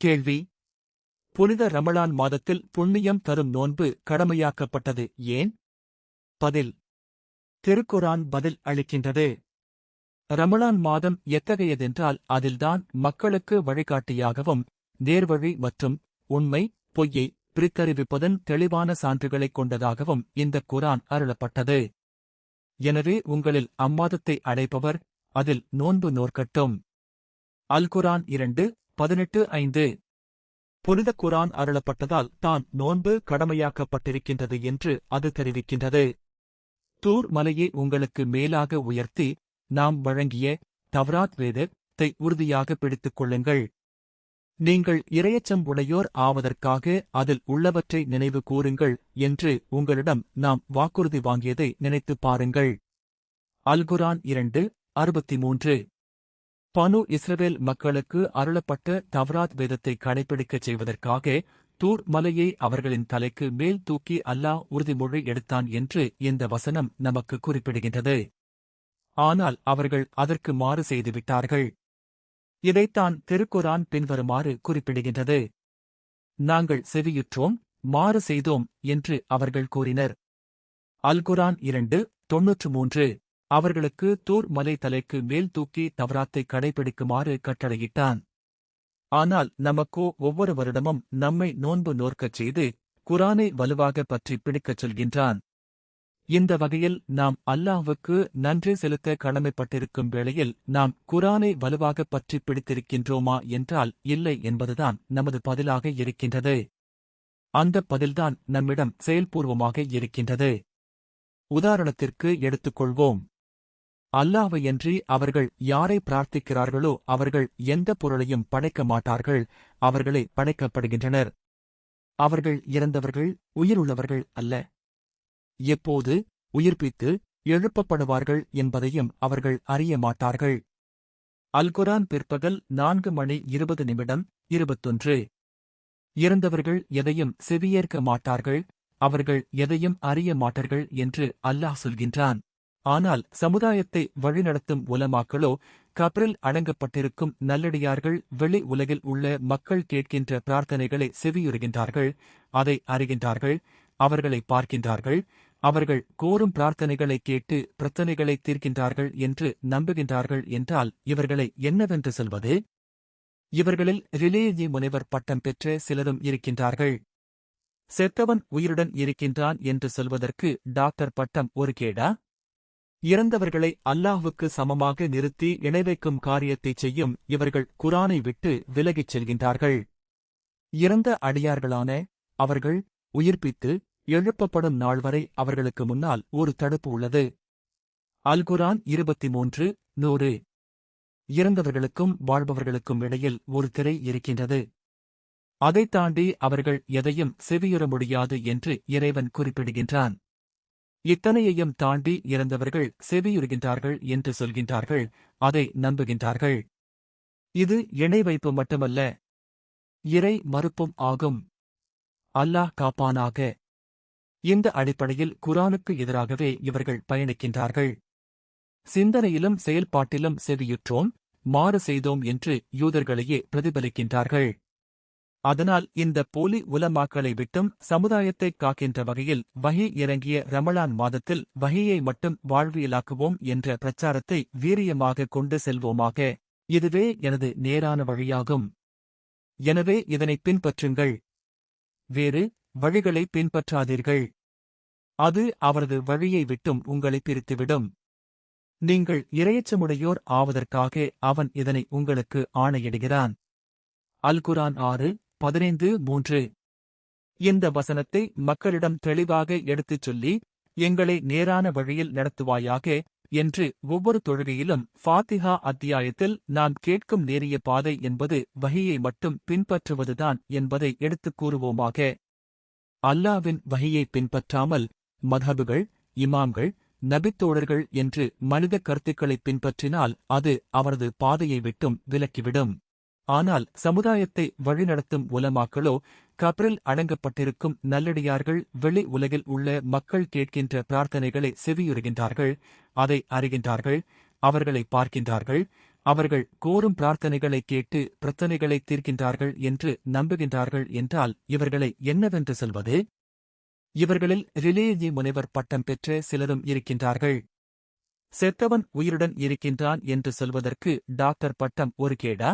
கேள்வி: புனித ரமலான் மாதத்தில் புண்ணியம் தரும் நோன்பு கடமையாக்கப்பட்டது ஏன்? பதில்: திருக்குர்ஆன் பதில் அளிக்கின்றது. ரமலான் மாதம் எத்தகையதென்றால் அதில்தான் மக்களுக்கு வழிகாட்டியாகவும் நேர்வழி மற்றும் உண்மை பொய்யை பிரித்தறிவிப்பதன் தெளிவான சான்றுகளைக் கொண்டதாகவும் இந்த குர்ஆன் அருளப்பட்டது. எனவே உங்களில் அம்மாதத்தை அடைபவர் அதில் நோன்பு நோற்கட்டும். அல் குர்ஆன் 2:18-5. புனித குர்ஆன் அருளப்பட்டதால் தான் நோன்பு கடமையாக்கப்பட்டிருக்கின்றது என்று அது தெரிவிக்கின்றது. தூர் மலையை உங்களுக்கு மேலாக உயர்த்தி நாம் வழங்கிய தவ்ராத் வேதத்தை உறுதியாக பிடித்துக் கொள்ளுங்கள். நீங்கள் இரையச்சம் உடையோர் ஆவதற்காக அதில் உள்ளவற்றை நினைவு கூறுங்கள் என்று உங்களிடம் நாம் வாக்குறுதி வாங்கியதை நினைத்துப் பாருங்கள். அல் குர்ஆன் 2:63. பனு இஸ்ரவேல் மக்களுக்கு அருளப்பட்ட தவ்ராத் வேதத்தை கடைபிடிக்கச் செய்வதற்காக தூர் மலையை அவர்களின் தலைக்கு மேல் தூக்கி அல்லாஹ் உறுதிமொழி எடுத்தான் என்று இந்த வசனம் நமக்கு குறிப்பிடுகின்றது. ஆனால் அவர்கள் அதற்கு மாறு செய்துவிட்டார்கள். இதைத்தான் திருக்குர்ஆன் பின்வருமாறு குறிப்பிடுகின்றது: நாங்கள் செவியுற்றோம், மாறு செய்தோம் என்று அவர்கள் கூறினர். அல் குர்ஆன் 2:93. அவர்களுக்கு தூர் மலை தலைக்கு மேல் தூக்கி தவ்ராத்தை கடைபிடிக்குமாறு கட்டளையிட்டான். ஆனால் நமக்கோ ஒவ்வொரு வருடமும் நம்மை நோன்பு நோற்கச் செய்து குர்ஆனை வலுவாக பற்றி பிடிக்கச் சொல்கின்றான். இந்த வகையில் நாம் அல்லாஹ்வுக்கு நன்றி செலுத்த கடமைப்பட்டிருக்கும் வேளையில் நாம் குர்ஆனை வலுவாக பற்றி பிடித்திருக்கின்றோமா என்றால் இல்லை என்பதுதான் நமது பதிலாக இருக்கின்றது. அந்த பதில்தான் நம்மிடம் செயல்பூர்வமாக இருக்கின்றது. உதாரணத்திற்கு எடுத்துக்கொள்வோம். அல்லாஹ்வையன்றி அவர்கள் யாரை பிரார்த்திக்கிறார்களோ அவர்கள் எந்த பொருளையும் படைக்க மாட்டார்கள், அவர்களே படைக்கப்படுகின்றனர். அவர்கள் இறந்தவர்கள், உயிருள்ளவர்கள் அல்ல. எப்போது உயிர்ப்பித்து எழுப்பப்படுவார்கள் என்பதையும் அவர்கள் அறிய மாட்டார்கள். அல் குர்ஆன் பிற்பகல் 4:20 இறந்தவர்கள் எதையும் செவியேற்க மாட்டார்கள், அவர்கள் எதையும் அறிய மாட்டார்கள் என்று அல்லாஹ் சொல்கின்றான். ஆனால் சமுதாயத்தை வழிநடத்தும் உலமாக்களோ கப்ரில் அடங்கப்பட்டிருக்கும் நல்லடியார்கள் வெளி உலகில் உள்ள மக்கள் கேட்கின்ற பிரார்த்தனைகளை செவியுறுகின்றார்கள், அதை அறிகின்றார்கள், அவர்களை பார்க்கின்றார்கள், அவர்கள் கோரும் பிரார்த்தனைகளை கேட்டு பிரச்சனைகளை தீர்க்கின்றார்கள் என்று நம்புகின்றார்கள் என்றால் இவர்களை என்னவென்று சொல்வது? இவர்களில் ரிலேஜி முனைவர் பட்டம் பெற்ற சிலரும் இருக்கின்றார்கள். செத்தவன் உயிருடன் இருக்கின்றான் என்று சொல்வதற்கு டாக்டர் பட்டம் ஒரு கேடா? இறந்தவர்களை அல்லாஹ்வுக்கு சமமாக நிறுத்தி இணைவைக்கும் காரியத்தைச் செய்யும் இவர்கள் குர்ஆனை விட்டு விலகிச் செல்கின்றார்கள். இறந்த அடியார்களான அவர்கள் உயிர்ப்பித்து எழுப்பப்படும் நாள் வரை அவர்களுக்கு முன்னால் ஒரு தடுப்பு உள்ளது. அல் குர்ஆன் 23:100. இறந்தவர்களுக்கும் வாழ்பவர்களுக்கும் இடையில் ஒரு திரை இருக்கின்றது. அதைத் தாண்டி அவர்கள் எதையும் செவியுற முடியாது என்று இறைவன் குறிப்பிடுகின்றான். இத்தனையையும் தாண்டி இறந்தவர்கள் செவியுறுகின்றார்கள் என்று சொல்கின்றார்கள், அதை நம்புகின்றார்கள். இது இணை வைப்பு மட்டுமல்ல, இறை மறுப்பும் ஆகும். அல்லாஹ் காப்பானாக. இந்த அடிப்படையில் குர்ஆனுக்கு எதிராகவே இவர்கள் பயணிக்கின்றார்கள். சிந்தனையிலும் செயல்பாட்டிலும் செவியுற்றோம், மாறு செய்தோம் என்று யூதர்களையே பிரதிபலிக்கின்றார்கள். அதனால் இந்த போலி உலமாக்களை விட்டும் சமுதாயத்தைக் காக்கின்ற வகையில் வஹி இறங்கிய ரமலான் மாதத்தில் வஹியை மட்டும் வாழ்வியலாக்குவோம் என்ற பிரச்சாரத்தை வீரியமாக கொண்டு செல்வோமாக. இதுவே எனது நேரான வழியாகும். எனவே இதனை பின்பற்றுங்கள். வேறு வழிகளை பின்பற்றாதீர்கள். அது அவரது வழியை விட்டும் உங்களை பிரித்துவிடும். நீங்கள் இரையச்சமுடையோர் ஆவதற்காக அவன் இதனை உங்களுக்கு ஆணையிடுகிறான். அல் குர்ஆன் 6:15-3. இந்த வசனத்தை மக்களிடம் தெளிவாக எடுத்துச் சொல்லி, எங்களை நேரான வழியில் நடத்துவாயாக என்று ஒவ்வொரு தொழுகையிலும் ஃபாத்திஹா அத்தியாயத்தில் நாம் கேட்கும் நேரிய பாதை என்பது வஹியை மட்டும் பின்பற்றுவதுதான் என்பதை எடுத்துக் கூறுவோமாக. அல்லாஹ்வின் வஹியை பின்பற்றாமல் மத்ஹபுகள், இமாம்கள், நபித்தோழர்கள் என்று மனித கருத்துக்களைப் பின்பற்றினால் அது அவரது பாதையை விட்டும் விலக்கிவிடும். ஆனால் சமுதாயத்தை வழிநடத்தும் உலமாக்களோ கப்ரில் அடங்கப்பட்டிருக்கும் நல்லடியார்கள் வெளி உலகில் உள்ள மக்கள் கேட்கின்ற பிரார்த்தனைகளை செவியுறுகின்றார்கள், அதை அறிகின்றார்கள், அவர்களை பார்க்கின்றார்கள், அவர்கள் கோரும் பிரார்த்தனைகளை கேட்டு பிரச்சனைகளை தீர்க்கின்றார்கள் என்று நம்புகின்றார்கள் என்றால் இவர்களை என்னவென்று சொல்வது? இவர்களில் ரிலேஜி முனைவர் பட்டம் பெற்ற சிலரும் இருக்கின்றார்கள். செத்தவன் உயிருடன் இருக்கின்றான் என்று சொல்வதற்கு டாக்டர் பட்டம் ஒரு கேடா?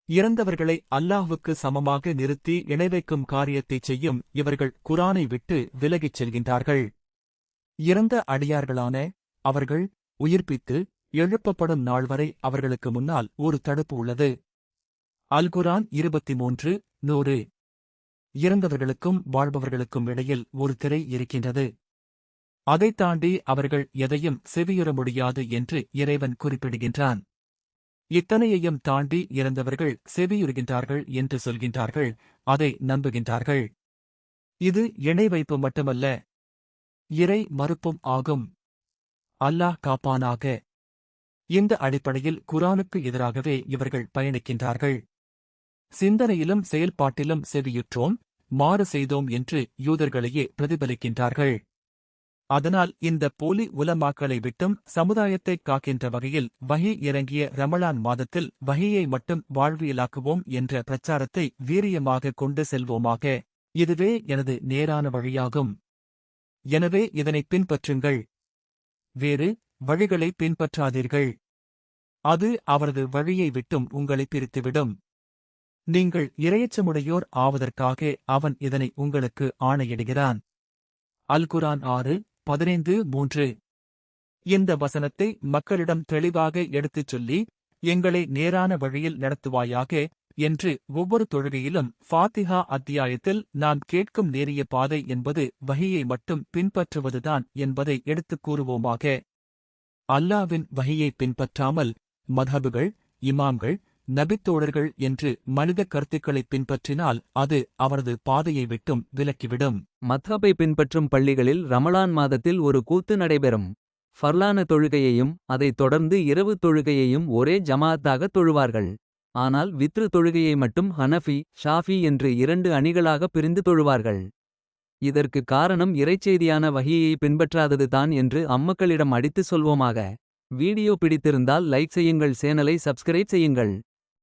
இறந்தவர்களை அல்லாஹ்வுக்கு சமமாக நிறுத்தி இணைவைக்கும் காரியத்தைச் செய்யும் இவர்கள் குரானை விட்டு விலகிச் செல்கின்றார்கள். இறந்த அடியார்களான அவர்கள் உயிர்ப்பித்து எழுப்பப்படும் நாள் வரை அவர்களுக்கு முன்னால் ஒரு தடுப்பு உள்ளது. அல்-குர்ஆன் 23:100. இறந்தவர்களுக்கும் வாழ்பவர்களுக்கும் இடையில் ஒரு திரை இருக்கின்றது. அதைத் தாண்டி அவர்கள் எதையும் செவியுற முடியாது என்று இறைவன் குறிப்பிடுகின்றான். இத்தனையையும் தாண்டி இறந்தவர்கள் செவியுறுகின்றார்கள் என்று சொல்கின்றார்கள், அதை நம்புகின்றார்கள். இது இணை வைப்பு மட்டுமல்ல, இறை மறுப்பும் ஆகும். அல்லாஹ் காப்பானாக. இந்த அடிப்படையில் குர்ஆனுக்கு எதிராகவே இவர்கள் பயணிக்கின்றார்கள். சிந்தனையிலும் செயல்பாட்டிலும் செவியுற்றோம், மாறு செய்தோம் என்று யூதர்களையே பிரதிபலிக்கின்றார்கள். அதனால் இந்த போலி உலமாக்களை விட்டும் சமுதாயத்தைக் காக்கின்ற வகையில் வஹி இறங்கிய ரமலான் மாதத்தில் வஹியை மட்டும் வாழ்வியலாக்குவோம் என்ற பிரச்சாரத்தை வீரியமாக கொண்டு செல்வோமாக. இதுவே எனது நேரான வழியாகும். எனவே இதனைப் பின்பற்றுங்கள். வேறு வழிகளை பின்பற்றாதீர்கள். அது அவரது வழியை விட்டும் உங்களை பிரித்துவிடும். நீங்கள் இரையச்சமுடையோர் ஆவதற்காக அவன் இதனை உங்களுக்கு ஆணையிடுகிறான். அல்-குர்ஆன் 6:15-3. இந்த வசனத்தை மக்களிடம் தெளிவாக எடுத்துச் சொல்லி, எங்களை நேரான வழியில் நடத்துவாயாக என்று ஒவ்வொரு தொழுகையிலும் ஃபாத்திஹா அத்தியாயத்தில் நாம் கேட்கும் நேரிய பாதை என்பது வஹியை மட்டும் பின்பற்றுவதுதான் என்பதை எடுத்துக் கூறுவோமாக. அல்லாஹ்வின் வஹியை பின்பற்றாமல் மத்ஹபுகள், இமாம்கள், நபித்தோழர்கள் என்று மனித கருத்துக்களைப் பின்பற்றினால் அது அவரது பாதையை விட்டும் விலக்கிவிடும். மத்ஹபை பின்பற்றும் பள்ளிகளில் ரமலான் மாதத்தில் ஒரு கூத்து நடைபெறும். ஃபர்லான தொழுகையையும் அதைத் தொடர்ந்து இரவு தொழுகையையும் ஒரே ஜமாஅத்தாக தொழுவார்கள். ஆனால் வித்ரு தொழுகையை மட்டும் ஹனஃபி, ஷாஃபி என்று 2 அணிகளாக பிரிந்து தொழுவார்கள். இதற்கு காரணம் இறைச்செய்தியான வஹியை பின்பற்றாதது தான் என்று அம்மக்களிடம் அடித்து சொல்வோமாக. வீடியோ பிடித்திருந்தால் லைக் செய்யுங்கள், சேனலை சப்ஸ்கிரைப் செய்யுங்கள்.